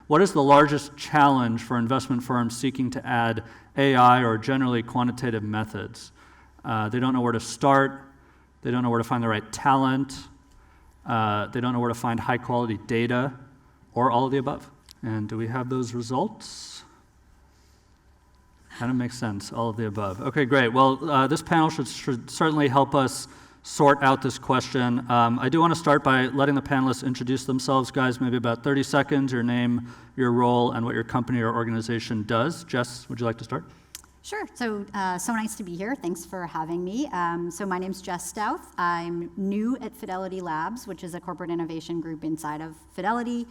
What is the largest challenge for investment firms seeking to add AI or generally quantitative methods? They don't know where to start. They don't know where to find the right talent. They don't know where to find high-quality data, or all of the above. And do we have those results? Kind of makes sense, all of the above. Okay, great. Well, this panel should certainly help us sort out this question. I do want to start by letting the panelists introduce themselves, guys, maybe about 30 seconds, your name, your role, and what your company or organization does. Jess, would you like to start? Sure. So nice to be here. Thanks for having me. So my name's Jess Stouth. I'm new at Fidelity Labs, which is a corporate innovation group inside of Fidelity,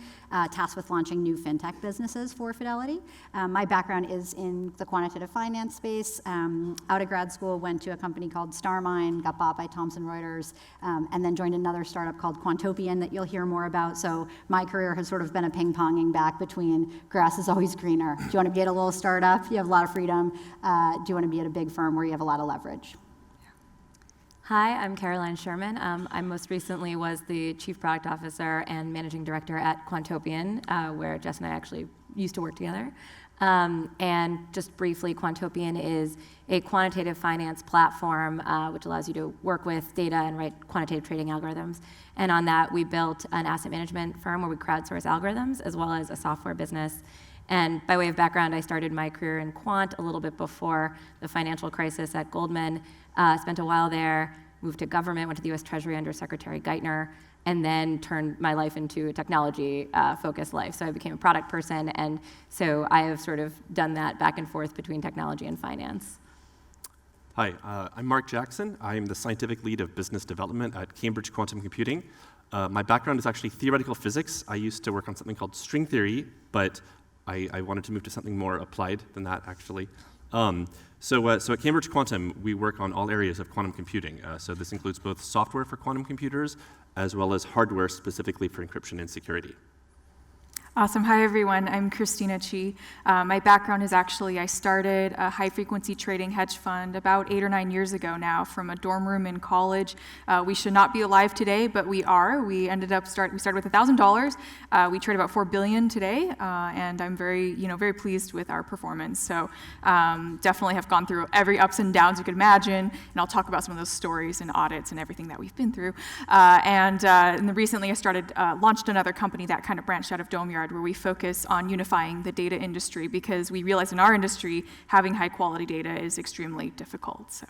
tasked with launching new fintech businesses for Fidelity. My background is in the quantitative finance space. Out of grad school, went to a company called Starmine, got bought by Thomson Reuters, and then joined another startup called Quantopian that you'll hear more about. So my career has sort of been a ping-ponging back between grass is always greener. Do you want to be at a little startup? You have a lot of freedom. Do you want to be at a big firm where you have a lot of leverage? Hi, I'm Caroline Sherman. I most recently was the Chief Product Officer and Managing Director at Quantopian, where Jess and I actually used to work together. And just briefly, Quantopian is a quantitative finance platform which allows you to work with data and write quantitative trading algorithms. And on that, we built an asset management firm where we crowdsource algorithms, as well as a software business. And by way of background, I started my career in quant a little bit before the financial crisis at Goldman, spent a while there, moved to government, went to the US Treasury under Secretary Geithner, and then turned my life into a technology-focused life. So I became a product person, and so I have sort of done that back and forth between technology and finance. Hi, I'm Mark Jackson. I'm the scientific lead of business development at Cambridge Quantum Computing. My background is actually theoretical physics. I used to work on something called string theory, but I wanted to move to something more applied than that, actually. So at Cambridge Quantum, we work on all areas of quantum computing. So this includes both software for quantum computers, as well as hardware specifically for encryption and security. Awesome. Hi, everyone. I'm Christina Chi. My background is actually, I started a high-frequency trading hedge fund about 8 or 9 years ago now from a dorm room in college. We should not be alive today, but we are. We started with $1,000. We trade about $4 billion today, and I'm very pleased with our performance. So definitely have gone through every ups and downs you could imagine, and I'll talk about some of those stories and audits and everything that we've been through. And recently I launched another company that kind of branched out of Dome Yard, where we focus on unifying the data industry, because we realize in our industry having high quality data is extremely difficult. So,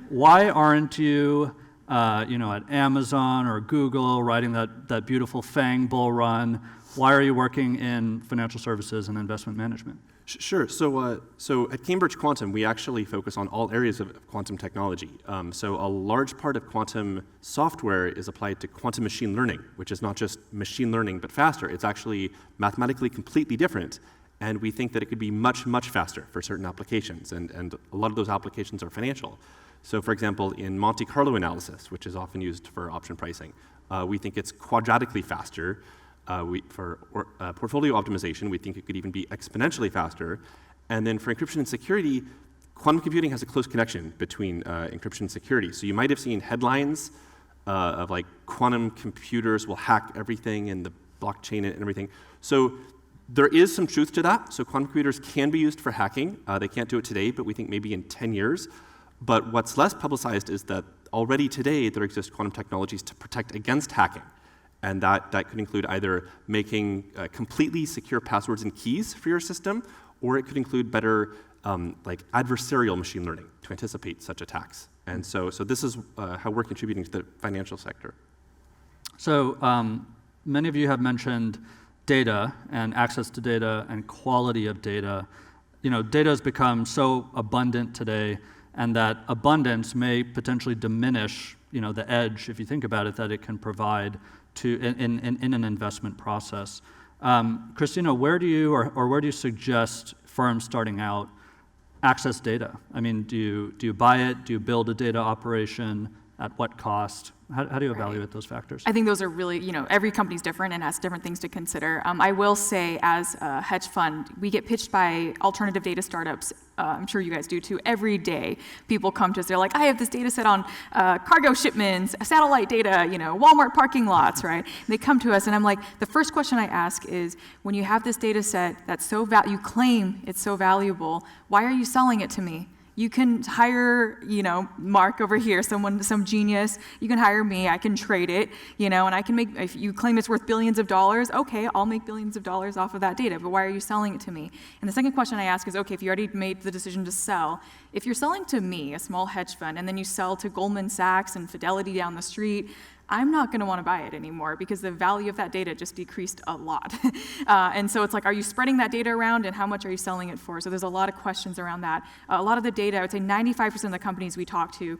why aren't you, at Amazon or Google writing that beautiful FANG bull run? Why are you working in financial services and investment management? Sure. So at Cambridge Quantum, we actually focus on all areas of quantum technology. So a large part of quantum software is applied to quantum machine learning, which is not just machine learning but faster. It's actually mathematically completely different, and we think that it could be much, much faster for certain applications, and a lot of those applications are financial. So for example, in Monte Carlo analysis, which is often used for option pricing, we think it's quadratically faster. For portfolio optimization, we think it could even be exponentially faster. And then for encryption and security, quantum computing has a close connection between encryption and security. So you might have seen headlines of like quantum computers will hack everything and the blockchain and everything. So there is some truth to that. So quantum computers can be used for hacking. They can't do it today, but we think maybe in 10 years. But what's less publicized is that already today there exist quantum technologies to protect against hacking. And that could include either making completely secure passwords and keys for your system, or it could include better like adversarial machine learning to anticipate such attacks. And so this is how we're contributing to the financial sector. So many of you have mentioned data and access to data and quality of data. Data has become so abundant today, and that abundance may potentially diminish the edge, if you think about it, that it can provide in an investment process. Christina, where do you suggest firms starting out access data? I mean, do you buy it? Do you build a data operation? At what cost? How do you evaluate those factors? I think those are really, every company's different and has different things to consider. I will say, as a hedge fund, we get pitched by alternative data startups. I'm sure you guys do too. Every day, people come to us. They're like, I have this data set on cargo shipments, satellite data, Walmart parking lots, right? And they come to us, and I'm like, the first question I ask is, when you have this data set that's you claim it's so valuable, why are you selling it to me? You can hire, Mark over here, some genius. You can hire me. I can trade it, and I can make. If you claim it's worth billions of dollars, okay, I'll make billions of dollars off of that data. But why are you selling it to me? And the second question I ask is, okay, if you already made the decision to sell, if you're selling to me, a small hedge fund, and then you sell to Goldman Sachs and Fidelity down the street, I'm not going to want to buy it anymore because the value of that data just decreased a lot. And so it's like, are you spreading that data around, and how much are you selling it for? So there's a lot of questions around that. A lot of the data, I would say 95% of the companies we talk to,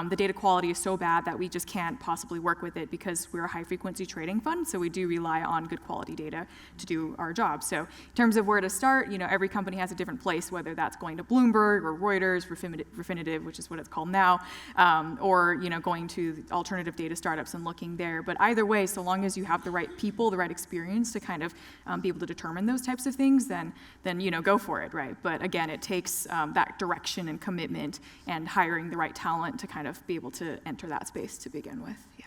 the data quality is so bad that we just can't possibly work with it because we're a high-frequency trading fund, so we do rely on good quality data to do our job. So in terms of where to start, every company has a different place, whether that's going to Bloomberg or Reuters, Refinitiv, which is what it's called now, or going to alternative data startups and looking there. But either way, so long as you have the right people, the right experience to kind of be able to determine those types of things, then go for it, right? But again, it takes that direction and commitment and hiring the right talent to kind of be able to enter that space to begin with. Yeah.